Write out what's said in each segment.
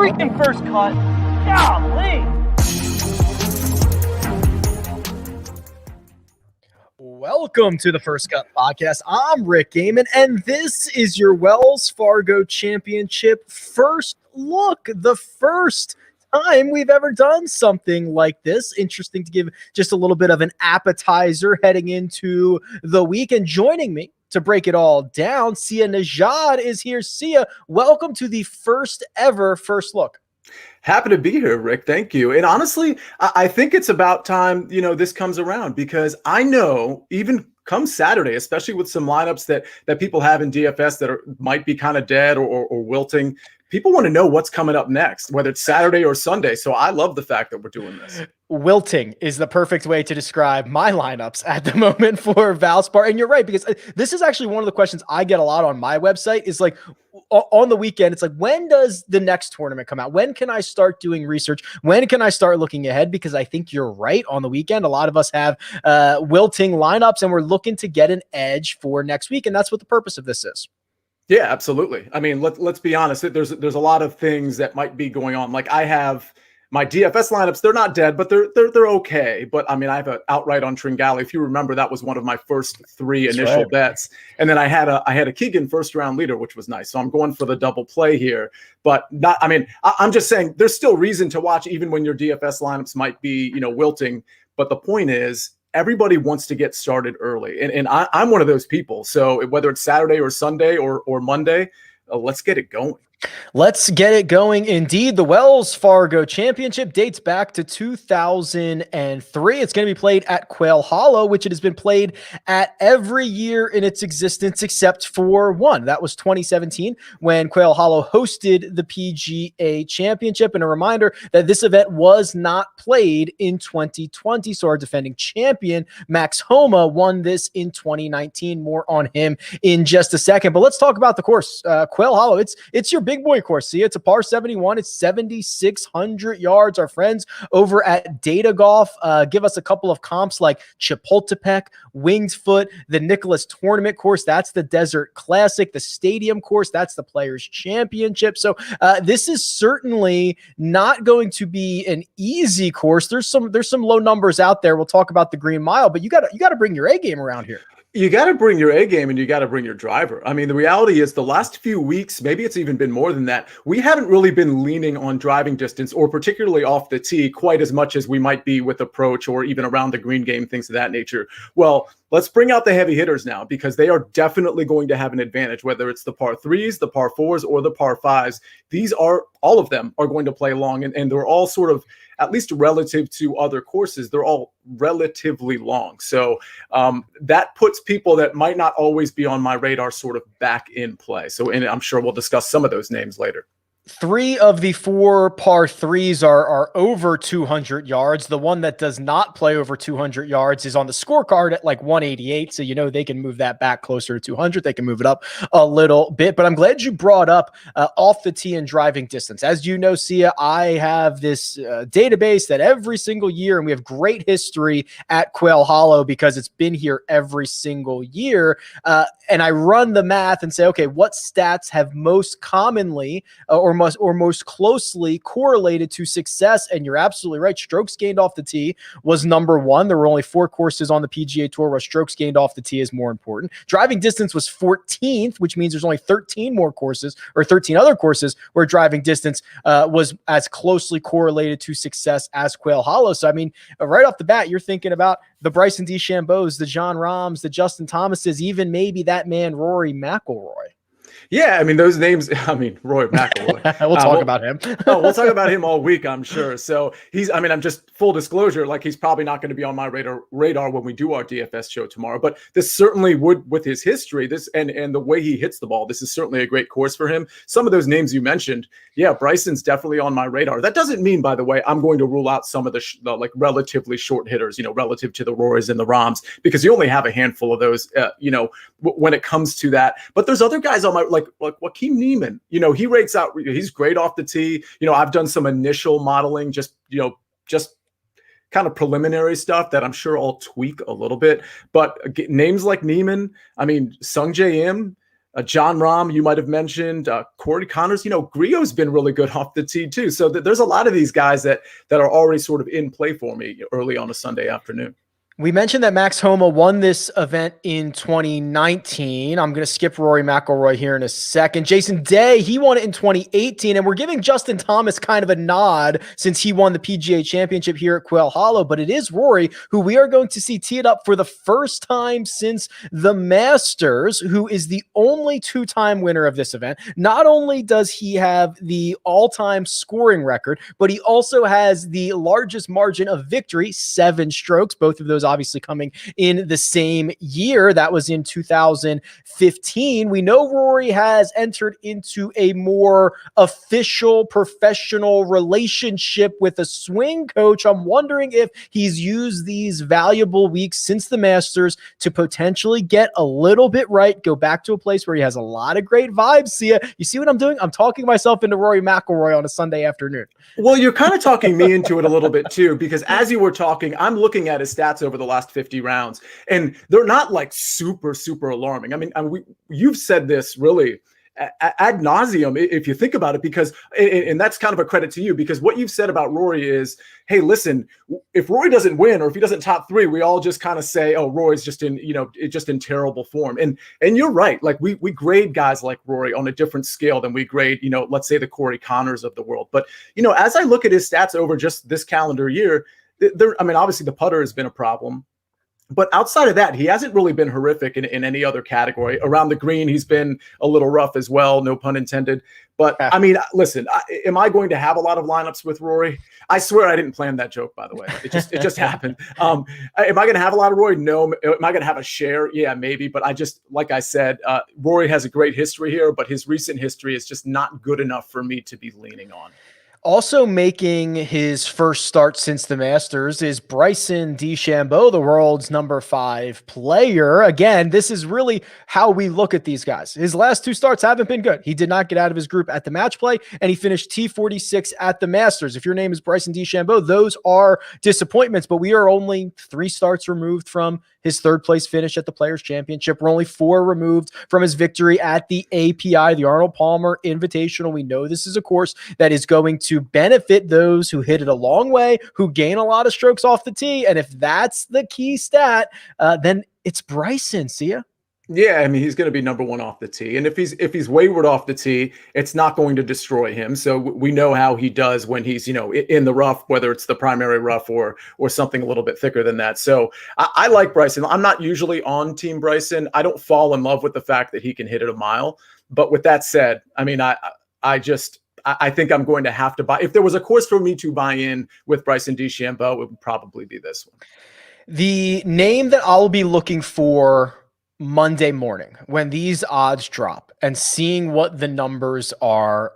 freaking first cut. Golly. Welcome to the First Cut Podcast. I'm Rick Gehman, and this is your Wells Fargo Championship first look. The first time we've ever done something like this. Interesting to give just a little bit of an appetizer heading into the week. And joining me to break it all down, Sia Nejad is here. Sia, welcome to the first ever first look. Happy to be here, Rick. Thank you. And honestly, I think it's about time, this comes around, because I know even come Saturday, especially with some lineups that people have in DFS that might be kind of dead or wilting, people want to know what's coming up next, whether it's Saturday or Sunday. So I love the fact that we're doing this. Wilting is the perfect way to describe my lineups at the moment for Valspar. And you're right, because this is actually one of the questions I get a lot on my website is like, on the weekend, it's like, when does the next tournament come out? When can I start doing research? When can I start looking ahead? Because I think you're right. On the weekend, a lot of us have wilting lineups, and we're looking to get an edge for next week. And that's what the purpose of this is. Yeah, absolutely. I mean, let's be honest. There's a lot of things that might be going on. Like I have my DFS lineups, they're not dead, but they're okay. But I mean, I have an outright on Tringali. If you remember, that was one of my first three initial bets. And then I had a Keegan first round leader, which was nice. So I'm going for the double play here. But I'm just saying there's still reason to watch even when your DFS lineups might be, wilting. But the point is, everybody wants to get started early. And I'm one of those people. So whether it's Saturday or Sunday or Monday, let's get it going. Let's get it going. Indeed, the Wells Fargo Championship dates back to 2003. It's going to be played at Quail Hollow, which it has been played at every year in its existence except for one. That was 2017 when Quail Hollow hosted the PGA Championship. And a reminder that this event was not played in 2020. So our defending champion, Max Homa, won this in 2019. More on him in just a second. But let's talk about the course. Quail Hollow, it's your big boy course. See, it's a par 71. It's 7,600 yards. Our friends over at Data Golf give us a couple of comps like Chapultepec, Winged Foot, the Nicholas Tournament course. That's the Desert Classic. The Stadium course. That's the Players Championship. So this is certainly not going to be an easy course. There's some low numbers out there. We'll talk about the Green Mile, but you got to bring your A game around here. You got to bring your A game and you got to bring your driver. I mean, the reality is the last few weeks, maybe it's even been more than that, we haven't really been leaning on driving distance or particularly off the tee quite as much as we might be with approach or even around the green game, things of that nature. Well, let's bring out the heavy hitters now because they are definitely going to have an advantage, whether it's the par threes, the par fours, or the par fives. All of them are going to play long and they're all sort of, at least relative to other courses, they're all relatively long. So that puts people that might not always be on my radar sort of back in play. So, and I'm sure we'll discuss some of those names later. 3 of the 4 par threes are over 200 yards. The one that does not play over 200 yards is on the scorecard at like 188. So, they can move that back closer to 200. They can move it up a little bit. But I'm glad you brought up off the tee and driving distance. As you know, Sia, I have this database that every single year, and we have great history at Quail Hollow because it's been here every single year. And I run the math and say, okay, what stats have most commonly or most closely correlated to success? And you're absolutely right. Strokes gained off the tee was number 1. There were only 4 courses on the PGA Tour where strokes gained off the tee is more important. Driving distance was 14th, which means there's only 13 more courses or 13 other courses where driving distance was as closely correlated to success as Quail Hollow. So, I mean, right off the bat, you're thinking about the Bryson DeChambeaus, the John Rahms, the Justin Thomases, even maybe that man, Rory McIlroy. Yeah, I mean, those names, Rory McIlroy. We'll talk about him. We'll talk about him all week, I'm sure. So I'm just full disclosure, like he's probably not going to be on my radar when we do our DFS show tomorrow. But this certainly would, with his history, and the way he hits the ball, this is certainly a great course for him. Some of those names you mentioned, yeah, Bryson's definitely on my radar. That doesn't mean, by the way, I'm going to rule out some of the like relatively short hitters, relative to the Rorys and the Rahms, because you only have a handful of those, when it comes to that. But there's other guys on my like Joaquin Niemann, he rates out, he's great off the tee. I've done some initial modeling, just kind of preliminary stuff that I'm sure I'll tweak a little bit. But names like Niemann, Sung J M, John Rahm, you might have mentioned, Corey Connors. Griot's been really good off the tee too. So there's a lot of these guys that are already sort of in play for me early on a Sunday afternoon. We mentioned that Max Homa won this event in 2019. I'm going to skip Rory McIlroy here in a second. Jason Day, he won it in 2018, and we're giving Justin Thomas kind of a nod since he won the PGA Championship here at Quail Hollow, but it is Rory who we are going to see tee it up for the first time since the Masters, who is the only two-time winner of this event. Not only does he have the all-time scoring record, but he also has the largest margin of victory, 7 strokes, both of those obviously coming in the same year. That was in 2015. We know Rory has entered into a more official professional relationship with a swing coach. I'm wondering if he's used these valuable weeks since the Masters to potentially get a little bit right, go back to a place where he has a lot of great vibes. Sia, you see what I'm doing? I'm talking myself into Rory McIlroy on a Sunday afternoon. Well, you're kind of talking me into it a little bit too, because as you were talking, I'm looking at his stats over the last 50 rounds, and they're not like super, super alarming. I mean, you've said this really ad nauseum if you think about it, because, and that's kind of a credit to you, because what you've said about Rory is, hey, listen, if Rory doesn't win or if he doesn't top 3, we all just kind of say, oh, Rory's just in terrible form. And you're right. Like we grade guys like Rory on a different scale than we grade, let's say the Corey Connors of the world. But, as I look at his stats over just this calendar year, obviously the putter has been a problem. But outside of that, he hasn't really been horrific in any other category. Around the green, he's been a little rough as well, no pun intended. But, listen, am I going to have a lot of lineups with Rory? I swear I didn't plan that joke, by the way. It just happened. Am I going to have a lot of Rory? No. Am I going to have a share? Yeah, maybe. But like I said, Rory has a great history here, but his recent history is just not good enough for me to be leaning on. Also making his first start since the Masters is Bryson DeChambeau, the world's number 5 player. Again, this is really how we look at these guys. His last 2 starts haven't been good. He did not get out of his group at the match play, and he finished T46 at the Masters. If your name is Bryson DeChambeau, those are disappointments, but we are only 3 starts removed from his 3rd place finish at the Players Championship. We're only 4 removed from his victory at the API, the Arnold Palmer Invitational. We know this is a course that is going to benefit those who hit it a long way, who gain a lot of strokes off the tee. And if that's the key stat, then it's Bryson. Sia. Yeah, he's going to be number 1 off the tee. And if he's wayward off the tee, it's not going to destroy him. So we know how he does when he's, in the rough, whether it's the primary rough or something a little bit thicker than that. So I like Bryson. I'm not usually on Team Bryson. I don't fall in love with the fact that he can hit it a mile. But with that said, I think I'm going to have to buy. If there was a course for me to buy in with Bryson DeChambeau, it would probably be this one. The name that I'll be looking for Monday morning when these odds drop and seeing what the numbers are,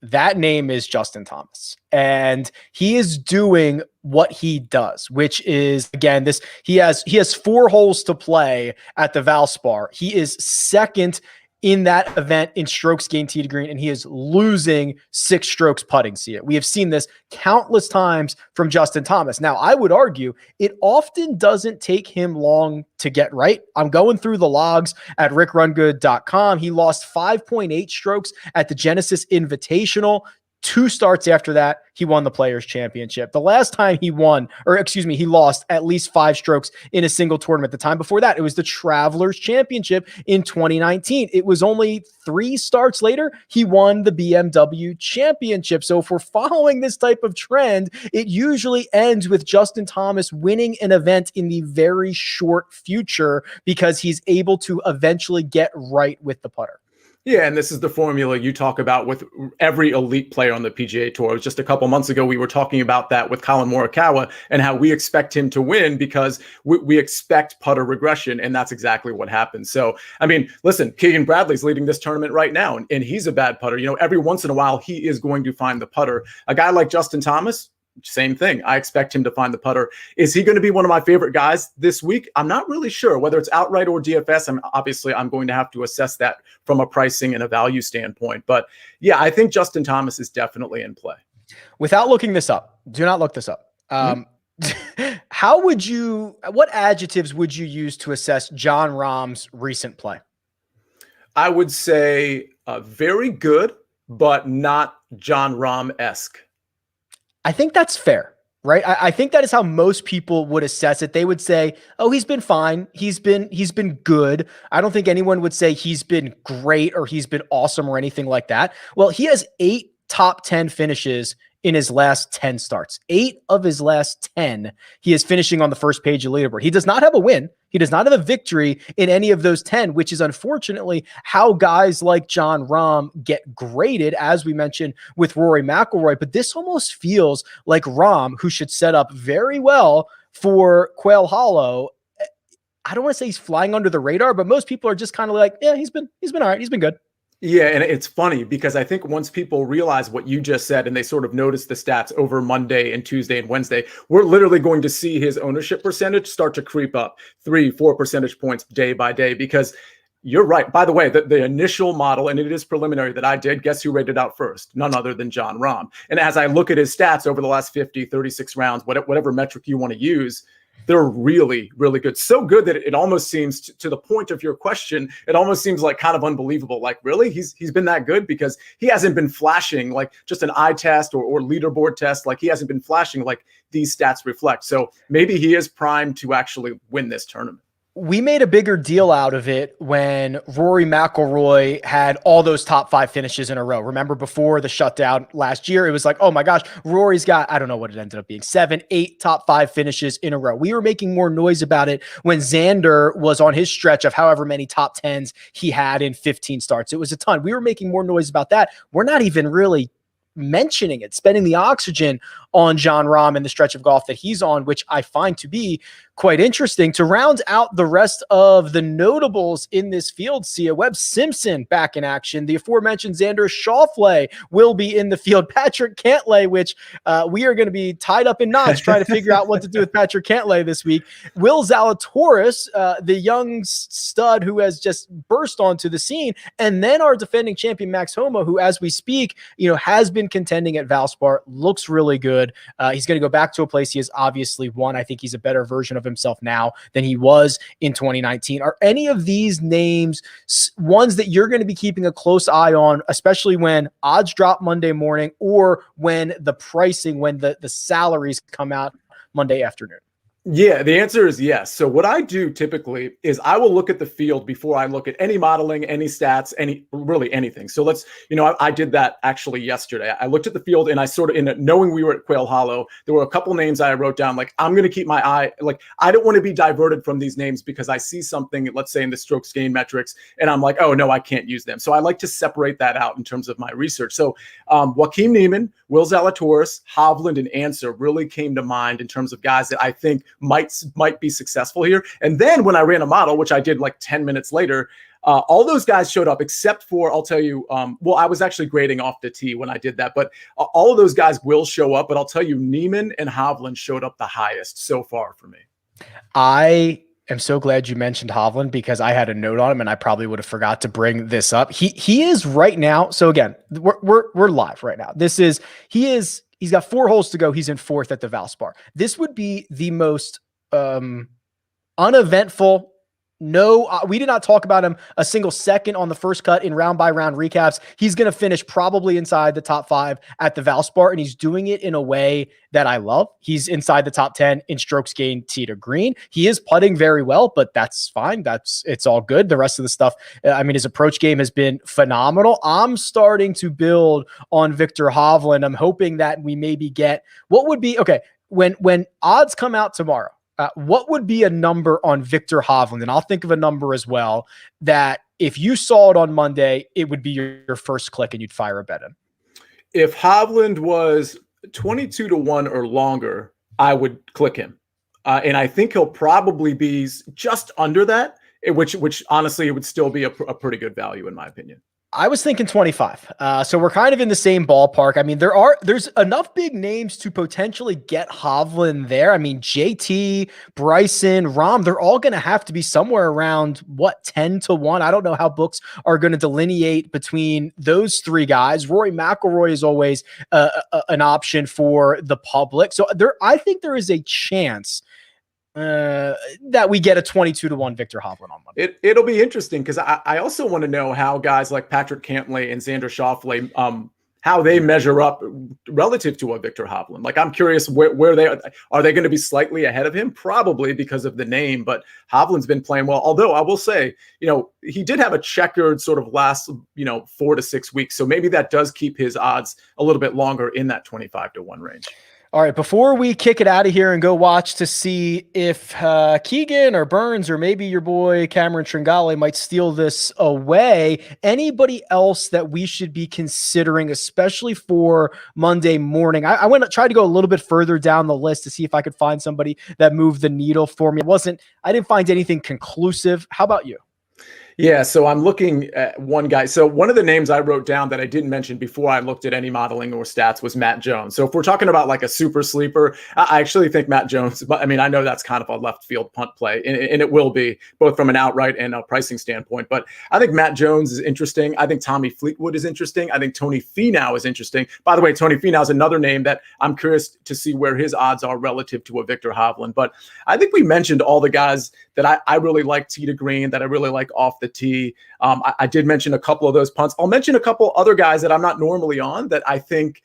that name is Justin Thomas. And he is doing what he does, which is, again, he has 4 holes to play at the Valspar. He is 2nd in that event in strokes gained tee to green, and he is losing 6 strokes putting. See it. We have seen this countless times from Justin Thomas. Now, I would argue it often doesn't take him long to get right. I'm going through the logs at rickrungood.com. He lost 5.8 strokes at the Genesis Invitational. 2 starts after that, he won the Players Championship. The last time he lost at least 5 strokes in a single tournament. The time before that, it was the Travelers Championship in 2019. It was only 3 starts later, he won the BMW Championship. So if we're following this type of trend, it usually ends with Justin Thomas winning an event in the very short future because he's able to eventually get right with the putter. Yeah, and this is the formula you talk about with every elite player on the PGA Tour. Just a couple months ago, we were talking about that with Colin Morikawa and how we expect him to win because we expect putter regression, and that's exactly what happens. So, listen, Keegan Bradley's leading this tournament right now, and he's a bad putter. Every once in a while, he is going to find the putter. A guy like Justin Thomas, same thing. I expect him to find the putter. Is he going to be one of my favorite guys this week? I'm not really sure whether it's outright or DFS. I'm going to have to assess that from a pricing and a value standpoint. But yeah, I think Justin Thomas is definitely in play. Without looking this up, do not look this up. What adjectives would you use to assess Jon Rahm's recent play? I would say very good, but not John Rahm-esque. I think that's fair, right? I think that is how most people would assess it. They would say, "Oh, he's been fine. He's been good." I don't think anyone would say he's been great or he's been awesome or anything like that. Well, he has 8 top 10 finishes in his last 10 starts. 8 of his last 10, he is finishing on the first page of the leaderboard. He does not have a win. He does not have a victory in any of those 10, which is unfortunately how guys like Jon Rahm get graded, as we mentioned with Rory McIlroy. But this almost feels like Rahm, who should set up very well for Quail Hollow. I don't want to say he's flying under the radar, but most people are just kind of like, yeah, he's been all right. He's been good. Yeah, and it's funny because I think once people realize what you just said and they sort of notice the stats over Monday and Tuesday and Wednesday, we're literally going to see his ownership percentage start to creep up 3-4 percentage points day by day, because you're right. By the way, the initial model, and it is preliminary, that I did, guess who rated out first? None other than Jon Rahm. And as I look at his stats over the last 50, 36 rounds, whatever metric you want to use, they're really, really good. So good that it almost seems, to the point of your question, it almost seems like kind of unbelievable. Like, really? He's been that good? Because he hasn't been flashing like just an eye test or leaderboard test. Like, he hasn't been flashing like these stats reflect. So maybe he is primed to actually win this tournament. We made a bigger deal out of it when Rory McIlroy had all those top 5 finishes in a row. Remember, before the shutdown last year, it was like, oh my gosh, Rory's got, I don't know what it ended up being, 7, 8 top 5 finishes in a row. We were making more noise about it when Xander was on his stretch of however many top 10s he had in 15 starts. It was a ton. We were making more noise about that. We're not even really mentioning it, spending the oxygen on Jon Rahm and the stretch of golf that he's on, which I find to be quite interesting. To round out the rest of the notables in this field, Sia, Webb Simpson back in action. The aforementioned Xander Schauffele will be in the field. Patrick Cantlay, which we are going to be tied up in knots trying to figure out what to do with Patrick Cantlay this week. Will Zalatoris, the young stud who has just burst onto the scene, and then our defending champion Max Homa, who, as we speak, has been contending at Valspar, looks really good. He's going to go back to a place he has obviously won. I think he's a better version of himself now than he was in 2019. Are any of these names ones that you're going to be keeping a close eye on, especially when odds drop Monday morning or when the pricing, when the salaries come out Monday afternoon? Yeah, the answer is yes. So what I do typically is I will look at the field before I look at any modeling, any stats, really anything. So let's, I did that actually yesterday. I looked at the field and I sort of, knowing we were at Quail Hollow, there were a couple names I wrote down, like, I'm going to keep my eye, like, I don't want to be diverted from these names because I see something, let's say in the strokes gain metrics, and I'm like, oh no, I can't use them. So I like to separate that out in terms of my research. So Joaquin Niemann, Will Zalatoris, Hovland, and Answer really came to mind in terms of guys that I think might be successful here. And then when I ran a model, which I did like 10 minutes later, all those guys showed up except for, I'll tell you, well, I was actually grading off the tee when I did that, but all of those guys will show up. But I'll tell you, Niemann and Hovland showed up the highest so far for me. I am so glad you mentioned Hovland because I had a note on him and I probably would have forgot to bring this up. He is right now. So again, we're live right now. He's got 4 holes to go. He's in 4th at the Valspar. This would be the most uneventful. No, we did not talk about him a single second on the first cut in round by round recaps. He's going to finish probably inside the top 5 at the Valspar, and he's doing it in a way that I love. He's inside the top 10 in strokes gained tee to green. He is putting very well, but that's fine. It's all good. The rest of the stuff, his approach game has been phenomenal. I'm starting to build on Victor Hovland. I'm hoping that we maybe get what would be okay when odds come out tomorrow. What would be a number on Victor Hovland? And I'll think of a number as well that if you saw it on Monday, it would be your first click and you'd fire a bet in. If Hovland was 22-1 or longer, I would click him. And I think he'll probably be just under that, which honestly, it would still be a pretty good value in my opinion. I was thinking 25. So we're kind of in the same ballpark. I mean, there's enough big names to potentially get Hovland there. I mean, JT, Bryson, Rahm, they're all going to have to be somewhere around 10-1. I don't know how books are going to delineate between those 3 guys. Rory McIlroy is always an option for the public. So I think there is a chance that we get a 22-1 Victor Hovland on Monday. It'll be interesting because I also want to know how guys like Patrick Cantlay and Xander Schauffele, how they measure up relative to a Victor Hovland. Like, I'm curious where they are they going to be slightly ahead of him? Probably because of the name, but Hovland's been playing well. Although I will say, he did have a checkered sort of last, 4 to 6 weeks. So maybe that does keep his odds a little bit longer in that 25-1 range. All right, before we kick it out of here and go watch to see if Keegan or Burns or maybe your boy Cameron Tringale might steal this away, anybody else that we should be considering, especially for Monday morning? I went to try to go a little bit further down the list to see if I could find somebody that moved the needle for me. I didn't find anything conclusive. How about you? Yeah, so I'm looking at one guy. So one of the names I wrote down that I didn't mention before I looked at any modeling or stats was Matt Jones. So if we're talking about like a super sleeper, I actually think Matt Jones, but I mean, I know that's kind of a left field punt play, and it will be both from an outright and a pricing standpoint. But I think Matt Jones is interesting. I think Tommy Fleetwood is interesting. I think Tony Finau is interesting. By the way, Tony Finau is another name that I'm curious to see where his odds are relative to a Victor Hovland. But I think we mentioned all the guys that I really like tee to green, that I really like off the tee. I did mention a couple of those punts. I'll mention a couple other guys that I'm not normally on that I think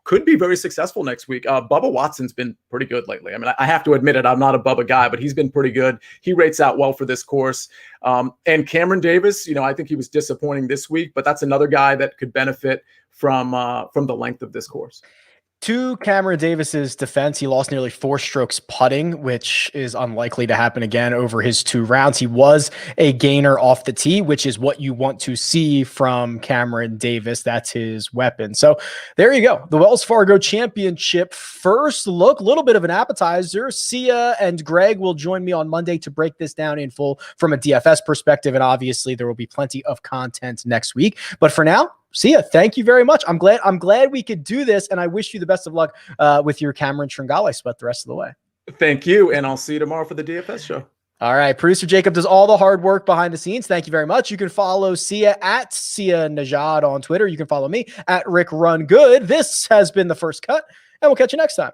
could be very successful next week. Bubba Watson's been pretty good lately. I mean, I have to admit it, I'm not a Bubba guy, but he's been pretty good. He rates out well for this course. And Cameron Davis, I think he was disappointing this week, but that's another guy that could benefit from the length of this course. To Cameron Davis's defense, he lost nearly 4 strokes putting, which is unlikely to happen again over his 2 rounds. He was a gainer off the tee, which is what you want to see from Cameron Davis. That's his weapon. So there you go. The Wells Fargo Championship first look, a little bit of an appetizer. Sia and Greg will join me on Monday to break this down in full from a DFS perspective. And obviously there will be plenty of content next week. But for now, Sia, thank you very much. I'm glad we could do this, and I wish you the best of luck with your Cameron Tringale split the rest of the way. Thank you, and I'll see you tomorrow for the DFS show. All right, producer Jacob does all the hard work behind the scenes. Thank you very much. You can follow Sia at Sia Nejad on Twitter. You can follow me at Rick Run Good. This has been The First Cut, and we'll catch you next time.